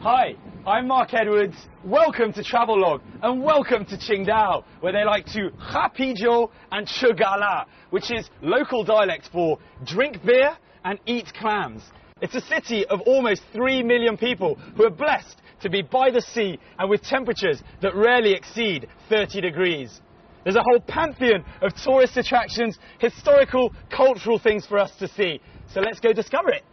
Hi, I'm Mark Edwards. Welcome to Travelogue and welcome to Qingdao, where they like to ha pijiu and chu gala, which is local dialect for drink beer and eat clams. It's a city of almost 3 million people who are blessed to be by the sea and with temperatures that rarely exceed 30 degrees. There's a whole pantheon of tourist attractions, historical, cultural things for us to see. So let's go discover it.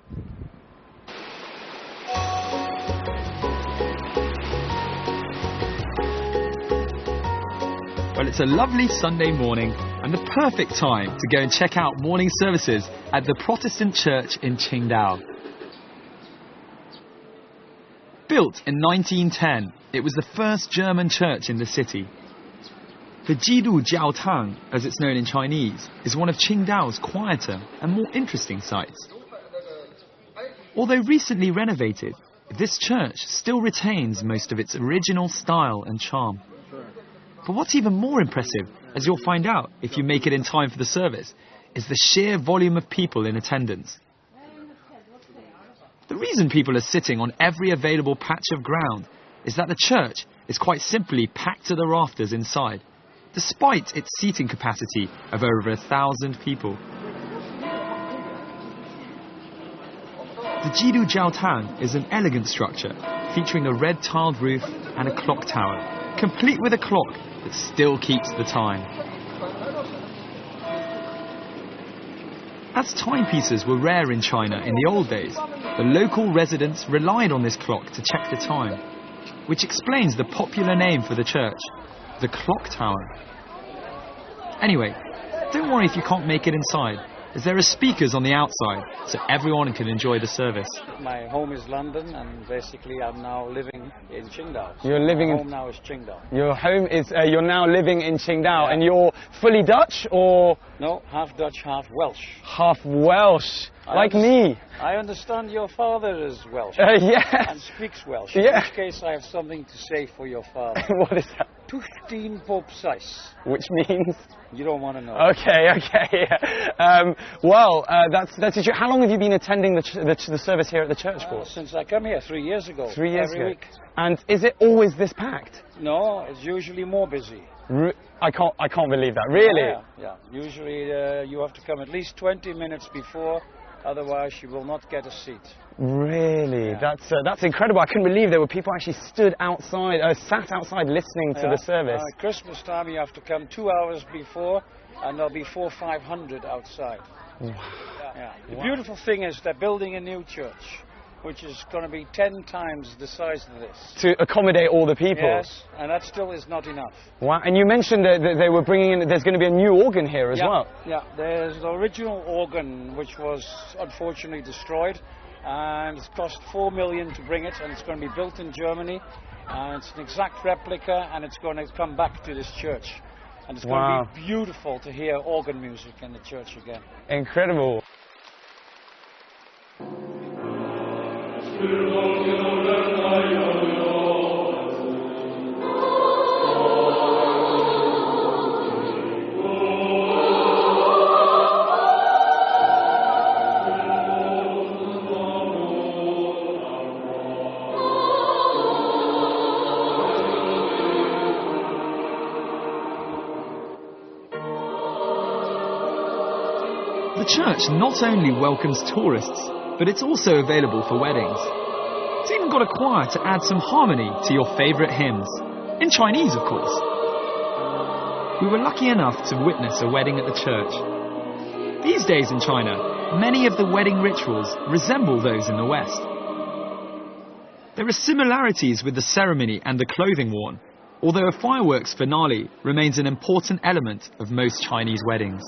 Well, it's a lovely Sunday morning and the perfect time to go and check out morning services at the Protestant church in Qingdao. Built in 1910, it was the first German church in the city. The QINGDAO Ⅲ, as it's known in Chinese, is one of Qingdao's quieter and more interesting sites. Although recently renovated, this church still retains most of its original style and charm. But what's even more impressive, as you'll find out if you make it in time for the service, is the sheer volume of people in attendance. The reason people are sitting on every available patch of ground is that the church is quite simply packed to the rafters inside, despite its seating capacity of over 1,000 people. The QINGDAO Ⅲ is an elegant structure featuring a red tiled roof and a clock tower, complete with a clock that still keeps the time. As timepieces were rare in China in the old days, the local residents relied on this clock to check the time, which explains the popular name for the church, the Clock Tower. Anyway, don't worry if you can't make it inside, as there are speakers on the outside, so everyone can enjoy the service. My home is London, and basically I'm now living in Qingdao. You're living My home now is Qingdao. Your home is, you're now living in Qingdao, Yeah. and you're fully Dutch or? No, half Dutch, half Welsh. Half Welsh, like me. I understand your father is Welsh. Yes. And speaks Welsh. Yeah. In which case I have something to say for your father. What is that? 15 pop size. Which means? You don't want to know. Okay. That's true. How long have you been attending the service here at the church for? Since I come here 3 years ago. 3 years every ago. week. And is it always this packed? No, it's usually more busy. I can't believe that. Really? Yeah. Usually you have to come at least 20 minutes before, otherwise you will not get a seat. Really? Yeah. That's incredible. I couldn't believe there were people actually sat outside listening to the service. At Christmas time you have to come 2 hours before, and there'll be 400 or 500 outside. Wow. Yeah. The beautiful thing is they're building a new church, which is going to be 10 times the size of this. To accommodate all the people? Yes, and that still is not enough. Wow, and you mentioned that they were bringing in, there's going to be a new organ here as well. Yeah, there's the original organ, which was unfortunately destroyed, and it's cost 4 million to bring it, and it's going to be built in Germany, and it's an exact replica, and it's going to come back to this church. And it's going to be beautiful to hear organ music in the church again. Incredible. The church not only welcomes tourists, but it's also available for weddings. It's even got a choir to add some harmony to your favourite hymns. In Chinese, of course. We were lucky enough to witness a wedding at the church. These days in China, many of the wedding rituals resemble those in the West. There are similarities with the ceremony and the clothing worn, although a fireworks finale remains an important element of most Chinese weddings.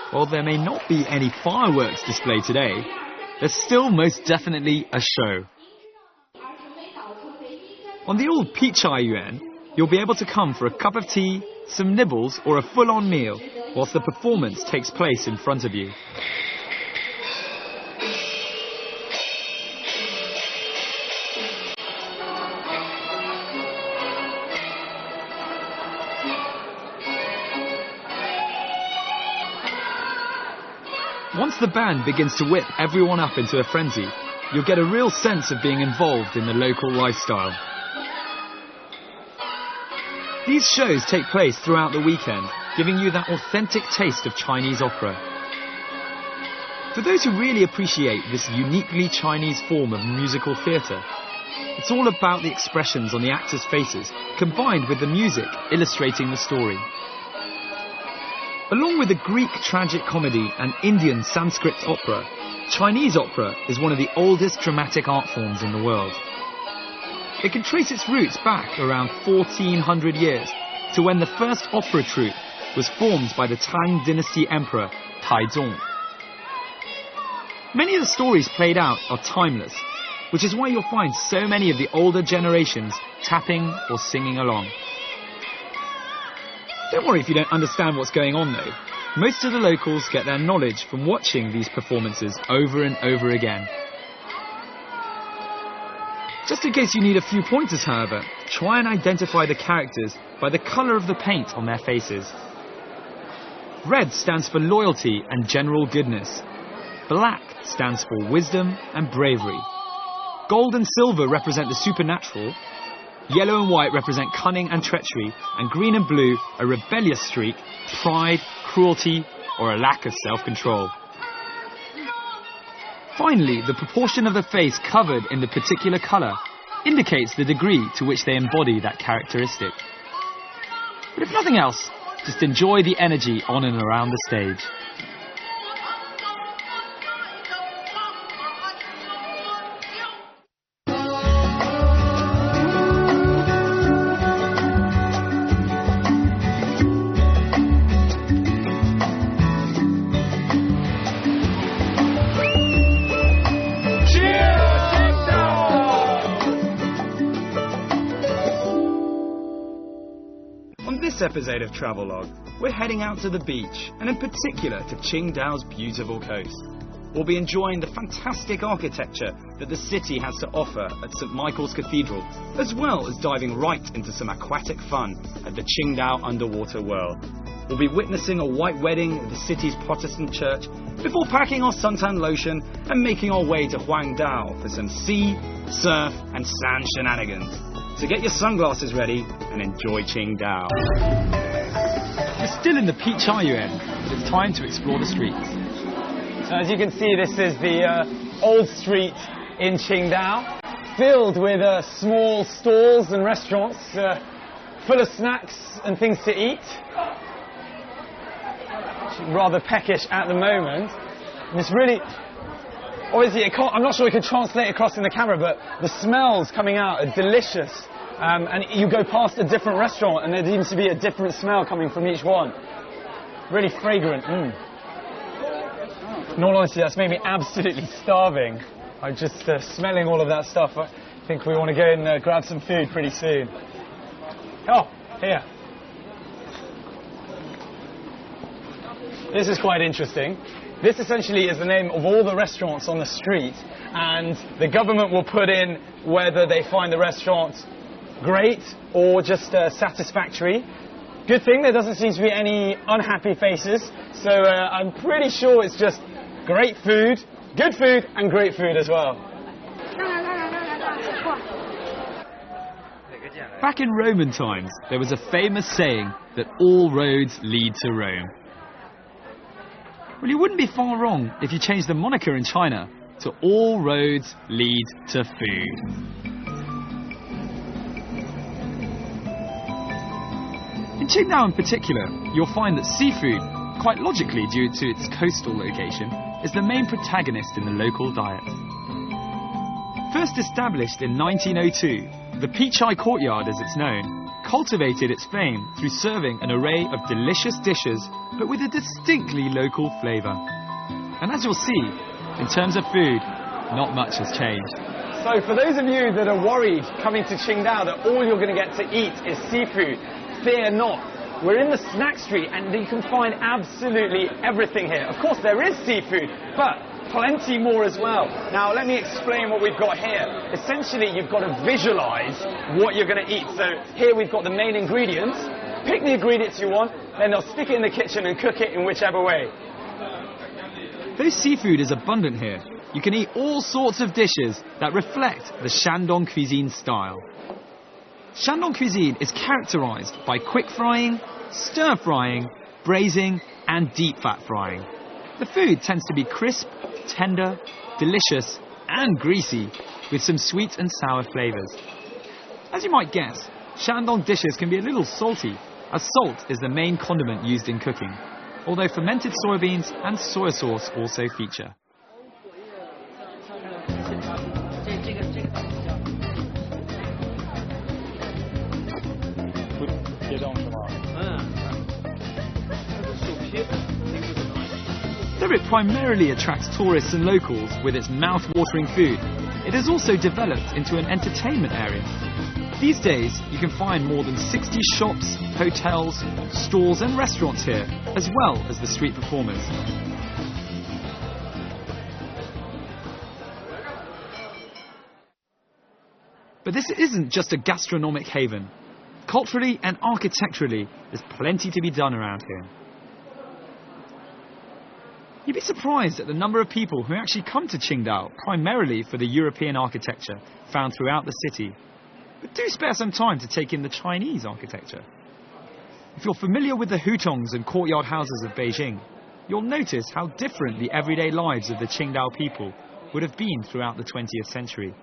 While there may not be any fireworks displayed today, there's still most definitely a show. On the old Pichai Yuan, you'll be able to come for a cup of tea, some nibbles or a full-on meal, whilst the performance takes place in front of you. Once the band begins to whip everyone up into a frenzy, you'll get a real sense of being involved in the local lifestyle. These shows take place throughout the weekend, giving you that authentic taste of Chinese opera. For those who really appreciate this uniquely Chinese form of musical theatre, it's all about the expressions on the actors' faces, combined with the music illustrating the story. Along with the Greek tragic comedy and Indian Sanskrit opera, Chinese opera is one of the oldest dramatic art forms in the world. It can trace its roots back around 1400 years to when the first opera troupe was formed by the Tang Dynasty Emperor Taizong. Many of the stories played out are timeless, which is why you'll find so many of the older generations tapping or singing along. Don't worry if you don't understand what's going on though. Most of the locals get their knowledge from watching these performances over and over again. Just in case you need a few pointers, however, try and identify the characters by the colour of the paint on their faces. Red stands for loyalty and general goodness. Black stands for wisdom and bravery. Gold and silver represent the supernatural. Yellow and white represent cunning and treachery, and green and blue a rebellious streak, pride, cruelty, or a lack of self-control. Finally, the proportion of the face covered in the particular colour indicates the degree to which they embody that characteristic. But if nothing else, just enjoy the energy on and around the stage. On this episode of Travelogue, we're heading out to the beach, and in particular to Qingdao's beautiful coast. We'll be enjoying the fantastic architecture that the city has to offer at St. Michael's Cathedral, as well as diving right into some aquatic fun at the Qingdao Underwater World. We'll be witnessing a white wedding at the city's Protestant church before packing our suntan lotion and making our way to QINGDAO for some sea, surf and sand shenanigans. So get your sunglasses ready and enjoy Qingdao. You're still in the Peach, are you, Ed? But it's time to explore the streets. So as you can see, this is the old street in Qingdao, filled with small stalls and restaurants, full of snacks and things to eat. Rather peckish at the moment. And it's really, obviously, I'm not sure it can translate across in the camera, but the smells coming out are delicious. And you go past a different restaurant and there seems to be a different smell coming from each one. Really fragrant. In all honesty, that's made me absolutely starving. I'm just smelling all of that stuff. I think we want to go and grab some food pretty soon. Oh, here. This is quite interesting. This essentially is the name of all the restaurants on the street, and the government will put in whether they find the restaurant great or just satisfactory. Good thing there doesn't seem to be any unhappy faces, so I'm pretty sure it's just great food, good food and great food as well. Back in Roman times, there was a famous saying that all roads lead to Rome. Well, you wouldn't be far wrong if you changed the moniker in China to all roads lead to food. In Qingdao in particular, you'll find that seafood, quite logically due to its coastal location, is the main protagonist in the local diet. First established in 1902, the Peachai Courtyard, as it's known, cultivated its fame through serving an array of delicious dishes, but with a distinctly local flavour. And as you'll see, in terms of food, not much has changed. So for those of you that are worried coming to Qingdao that all you're going to get to eat is seafood, fear not. We're in the snack street and you can find absolutely everything here. Of course there is seafood, but plenty more as well. Now let me explain what we've got here. Essentially you've got to visualize what you're going to eat. So here we've got the main ingredients. Pick the ingredients you want, then they'll stick it in the kitchen and cook it in whichever way. Though seafood is abundant here, you can eat all sorts of dishes that reflect the Shandong cuisine style. Shandong cuisine is characterized by quick frying, stir frying, braising and deep fat frying. The food tends to be crisp, tender, delicious and greasy, with some sweet and sour flavours. As you might guess, Shandong dishes can be a little salty, as salt is the main condiment used in cooking, although fermented soybeans and soy sauce also feature. Though it primarily attracts tourists and locals with its mouth-watering food, it has also developed into an entertainment area. These days, you can find more than 60 shops, hotels, stalls and restaurants here, as well as the street performers. But this isn't just a gastronomic haven. Culturally and architecturally, there's plenty to be done around here. You'd be surprised at the number of people who actually come to Qingdao primarily for the European architecture found throughout the city. But do spare some time to take in the Chinese architecture. If you're familiar with the hutongs and courtyard houses of Beijing, you'll notice how different the everyday lives of the Qingdao people would have been throughout the 20th century.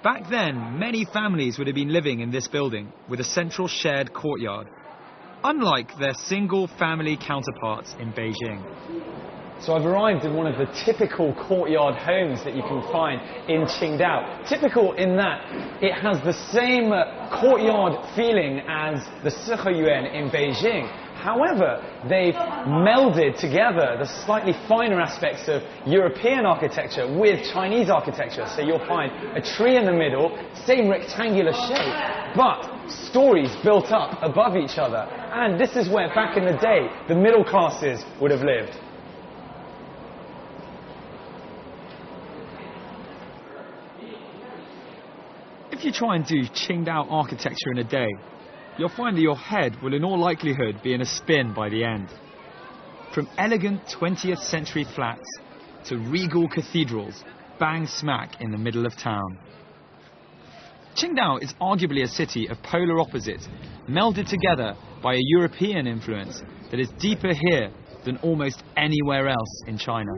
Back then, many families would have been living in this building with a central shared courtyard, unlike their single family counterparts in Beijing. So I've arrived in one of the typical courtyard homes that you can find in Qingdao. Typical in that it has the same courtyard feeling as the Siheyuan in Beijing. However, they've melded together the slightly finer aspects of European architecture with Chinese architecture. So you'll find a tree in the middle, same rectangular shape, but stories built up above each other. And this is where, back in the day, the middle classes would have lived. If you try and do Qingdao architecture in a day, you'll find that your head will in all likelihood be in a spin by the end. From elegant 20th century flats to regal cathedrals bang smack in the middle of town. Qingdao is arguably a city of polar opposites, melded together by a European influence that is deeper here than almost anywhere else in China.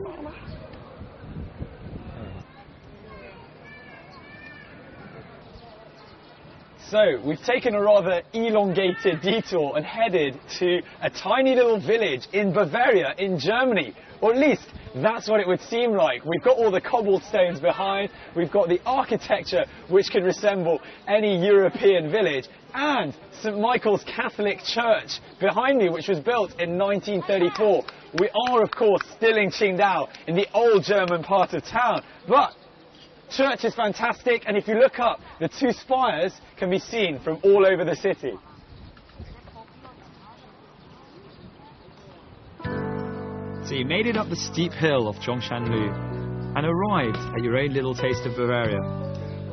So, we've taken a rather elongated detour and headed to a tiny little village in Bavaria, in Germany. Or at least, that's what it would seem like. We've got all the cobblestones behind, we've got the architecture which can resemble any European village, and St. Michael's Catholic Church behind me, which was built in 1934. We are, of course, still in Qingdao, in the old German part of town, but church is fantastic, and if you look up, the two spires can be seen from all over the city. So you made it up the steep hill of Zhongshanlu and arrived at your own little taste of Bavaria.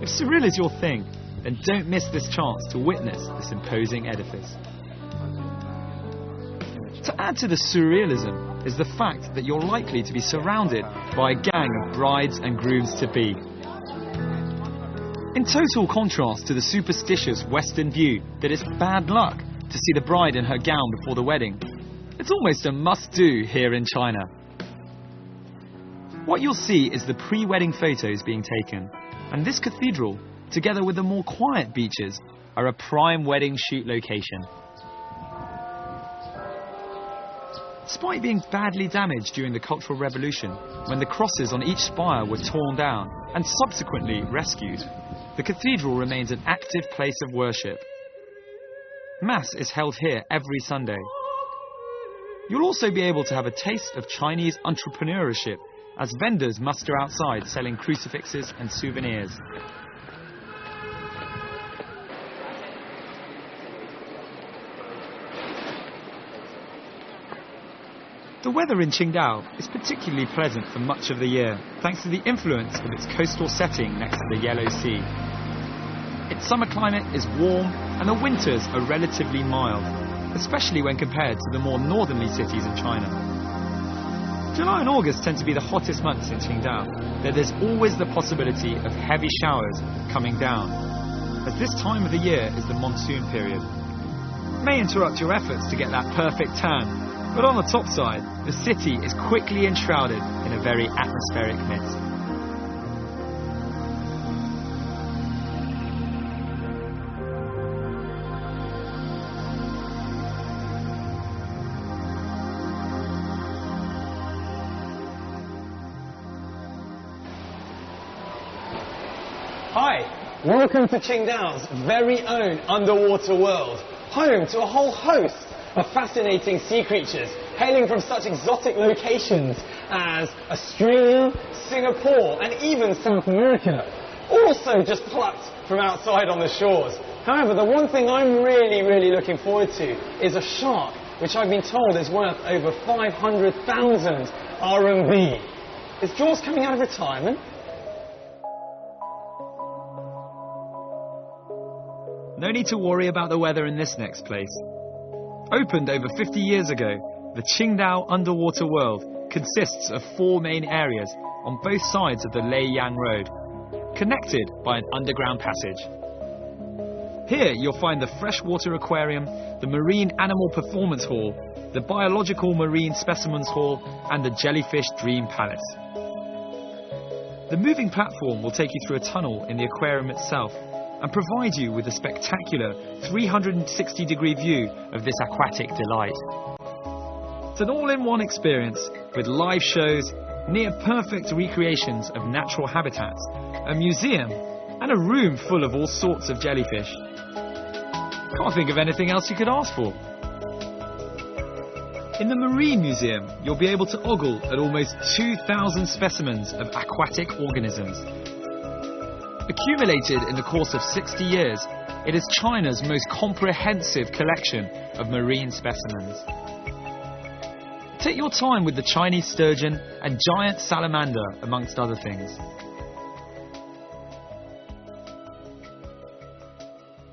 If surreal is your thing, then don't miss this chance to witness this imposing edifice. To add to the surrealism is the fact that you're likely to be surrounded by a gang of brides and grooms-to-be. In total contrast to the superstitious Western view that it's bad luck to see the bride in her gown before the wedding, it's almost a must-do here in China. What you'll see is the pre-wedding photos being taken, and this cathedral, together with the more quiet beaches, are a prime wedding shoot location. Despite being badly damaged during the Cultural Revolution, when the crosses on each spire were torn down and subsequently rescued, the cathedral remains an active place of worship. Mass is held here every Sunday. You'll also be able to have a taste of Chinese entrepreneurship as vendors muster outside selling crucifixes and souvenirs. The weather in Qingdao is particularly pleasant for much of the year, thanks to the influence of its coastal setting next to the Yellow Sea. Its summer climate is warm and the winters are relatively mild, especially when compared to the more northerly cities in China. July and August tend to be the hottest months in Qingdao, though there's always the possibility of heavy showers coming down, as this time of the year is the monsoon period. It may interrupt your efforts to get that perfect tan, but on the top side, the city is quickly enshrouded in a very atmospheric mist. Hi, welcome to Qingdao's very own underwater world, home to a whole host of fascinating sea creatures hailing from such exotic locations as Australia, Singapore and even South America, also just plucked from outside on the shores. However, the one thing I'm really looking forward to is a shark, which I've been told is worth over 500,000 RMB. Is Jaws coming out of retirement? No need to worry about the weather in this next place. Opened over 50 years ago, the Qingdao Underwater World consists of 4 main areas on both sides of the Leiyang Road, connected by an underground passage. Here you'll find the freshwater aquarium, the marine animal performance hall, the biological marine specimens hall and the jellyfish dream palace. The moving platform will take you through a tunnel in the aquarium itself and provide you with a spectacular 360-degree view of this aquatic delight. It's an all-in-one experience with live shows, near-perfect recreations of natural habitats, a museum, and a room full of all sorts of jellyfish. Can't think of anything else you could ask for. In the Marine Museum, you'll be able to ogle at almost 2,000 specimens of aquatic organisms. Accumulated in the course of 60 years, it is China's most comprehensive collection of marine specimens. Take your time with the Chinese sturgeon and giant salamander, amongst other things.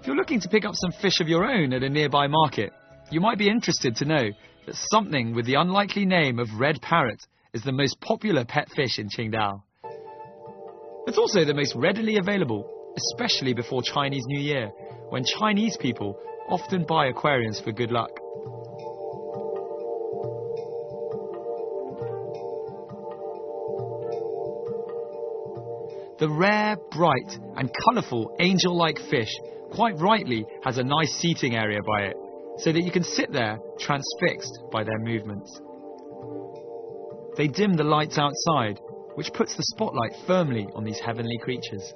If you're looking to pick up some fish of your own at a nearby market, you might be interested to know that something with the unlikely name of red parrot is the most popular pet fish in Qingdao. It's also the most readily available, especially before Chinese New Year, when Chinese people often buy aquariums for good luck. The rare, bright and colourful angel-like fish quite rightly has a nice seating area by it, so that you can sit there transfixed by their movements. They dim the lights outside, which puts the spotlight firmly on these heavenly creatures.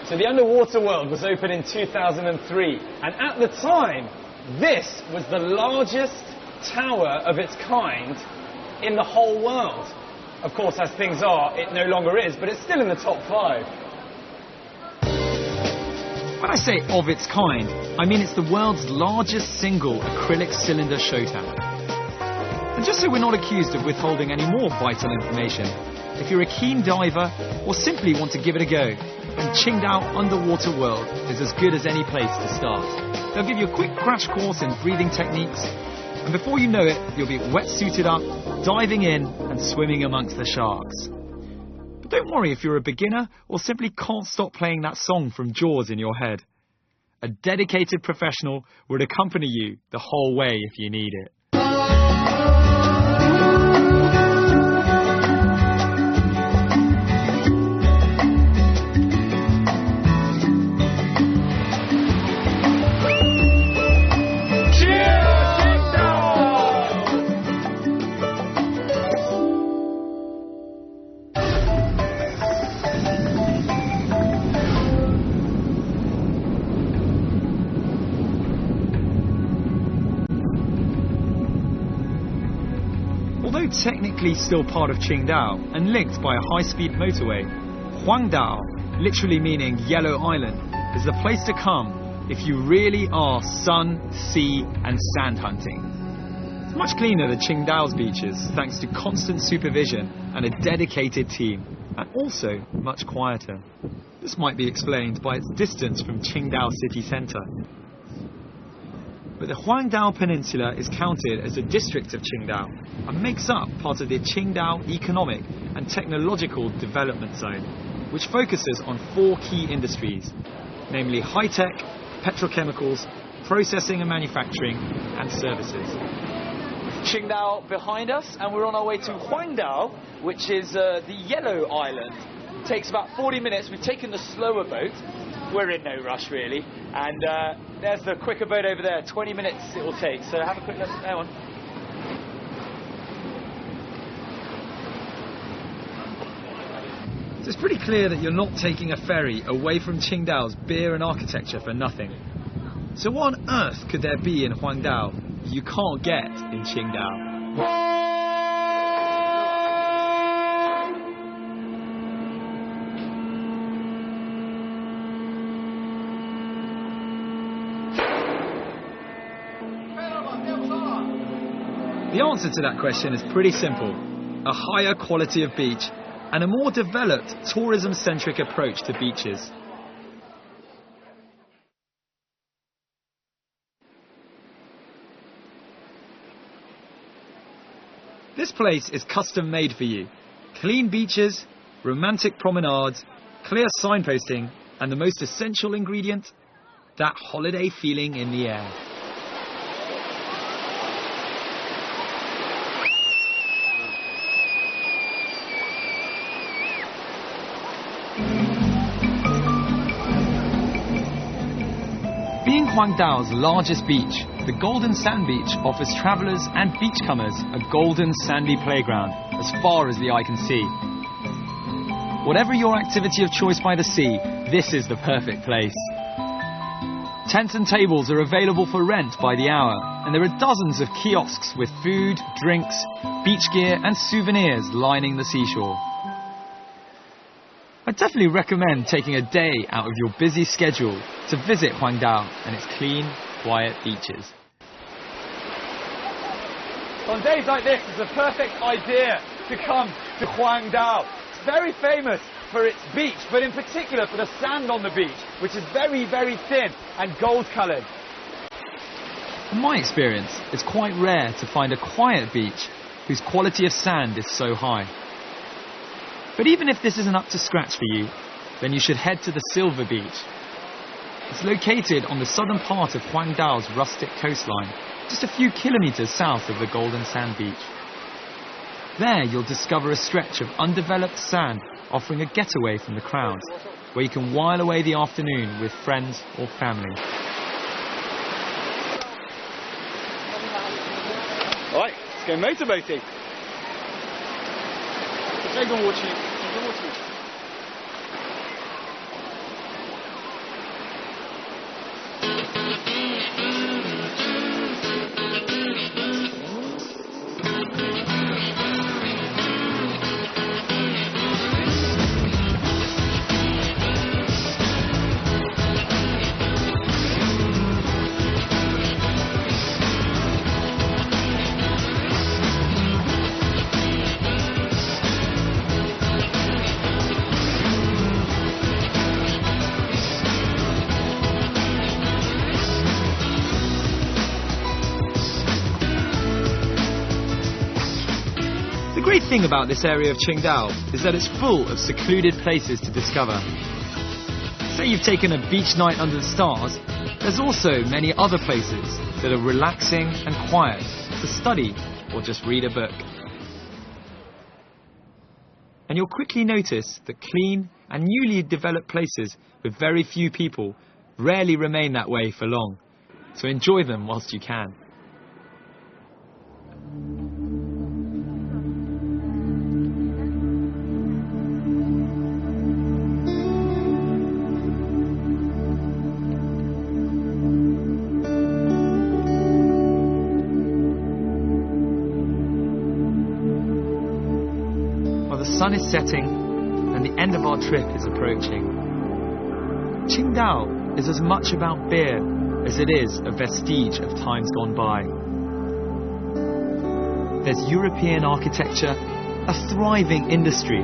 So the underwater world was opened in 2003, and at the time, this was the largest tower of its kind in the whole world. Of course, as things are, it no longer is, but it's still in the top 5. When I say of its kind, I mean it's the world's largest single acrylic cylinder show tower. And just so we're not accused of withholding any more vital information, if you're a keen diver or simply want to give it a go, then Qingdao Underwater World is as good as any place to start. They'll give you a quick crash course in breathing techniques, and before you know it, you'll be wetsuited up, diving in and swimming amongst the sharks. But don't worry if you're a beginner or simply can't stop playing that song from Jaws in your head. A dedicated professional would accompany you the whole way if you need it. Although technically still part of Qingdao and linked by a high-speed motorway, QINGDAO, literally meaning Yellow Island, is the place to come if you really are sun, sea and sand hunting. It's much cleaner than Qingdao's beaches, thanks to constant supervision and a dedicated team, and also much quieter. This might be explained by its distance from Qingdao city centre. But the QINGDAO Peninsula is counted as a district of Qingdao and makes up part of the QINGDAO Economic and Technological Development Zone, which focuses on 4 key industries, namely high-tech, petrochemicals, processing and manufacturing, and services. Qingdao behind us, and we're on our way to QINGDAO, which is the yellow island. It takes about 40 minutes. We've taken the slower boat. We're in no rush, really. And there's the quicker boat over there. 20 minutes it will take. So have a quick look. There one. So it's pretty clear that you're not taking a ferry away from Qingdao's beer and architecture for nothing. So what on earth could there be in QINGDAO you can't get in Qingdao? The answer to that question is pretty simple. A higher quality of beach and a more developed tourism-centric approach to beaches. This place is custom made for you. Clean beaches, romantic promenades, clear signposting, and the most essential ingredient, that holiday feeling in the air. Being QINGDAO's largest beach, the Golden Sand Beach offers travellers and beachcomers a golden sandy playground as far as the eye can see. Whatever your activity of choice by the sea, this is the perfect place. Tents and tables are available for rent by the hour, and there are dozens of kiosks with food, drinks, beach gear and souvenirs lining the seashore. I definitely recommend taking a day out of your busy schedule to visit QINGDAO and its clean, quiet beaches. On days like this, it's a perfect idea to come to QINGDAO. It's very famous for its beach, but in particular for the sand on the beach, which is very, very thin and gold-coloured. In my experience, it's quite rare to find a quiet beach whose quality of sand is so high. But even if this isn't up to scratch for you, then you should head to the Silver Beach. It's located on the southern part of QINGDAO's rustic coastline, just a few kilometres south of the Golden Sand Beach. There you'll discover a stretch of undeveloped sand offering a getaway from the crowds, where you can while away the afternoon with friends or family. Alright, let's go motorboating. The great thing about this area of Qingdao is that it's full of secluded places to discover. Say you've taken a beach night under the stars, there's also many other places that are relaxing and quiet to study or just read a book. And you'll quickly notice that clean and newly developed places with very few people rarely remain that way for long, so enjoy them whilst you can. The sun is setting and the end of our trip is approaching. Qingdao is as much about beer as it is a vestige of times gone by. there's European architecture, a thriving industry.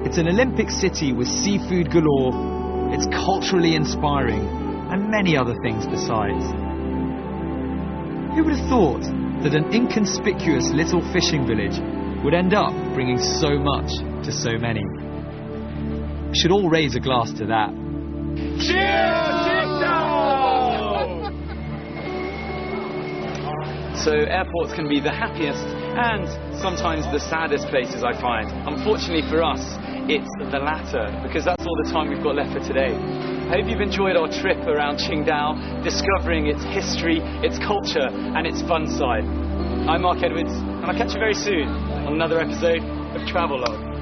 It's an Olympic city with seafood galore, it's culturally inspiring, and many other things besides. Who would have thought that an inconspicuous little fishing village would end up bringing so much to so many? We should all raise a glass to that. Cheers, QINGDAO! So airports can be the happiest and sometimes the saddest places, I find. Unfortunately for us, it's the latter, because that's all the time we've got left for today. I hope you've enjoyed our trip around QINGDAO, discovering its history, its culture and its fun side. I'm Mark Edwards, and I'll catch you very soon on another episode of Travelogue.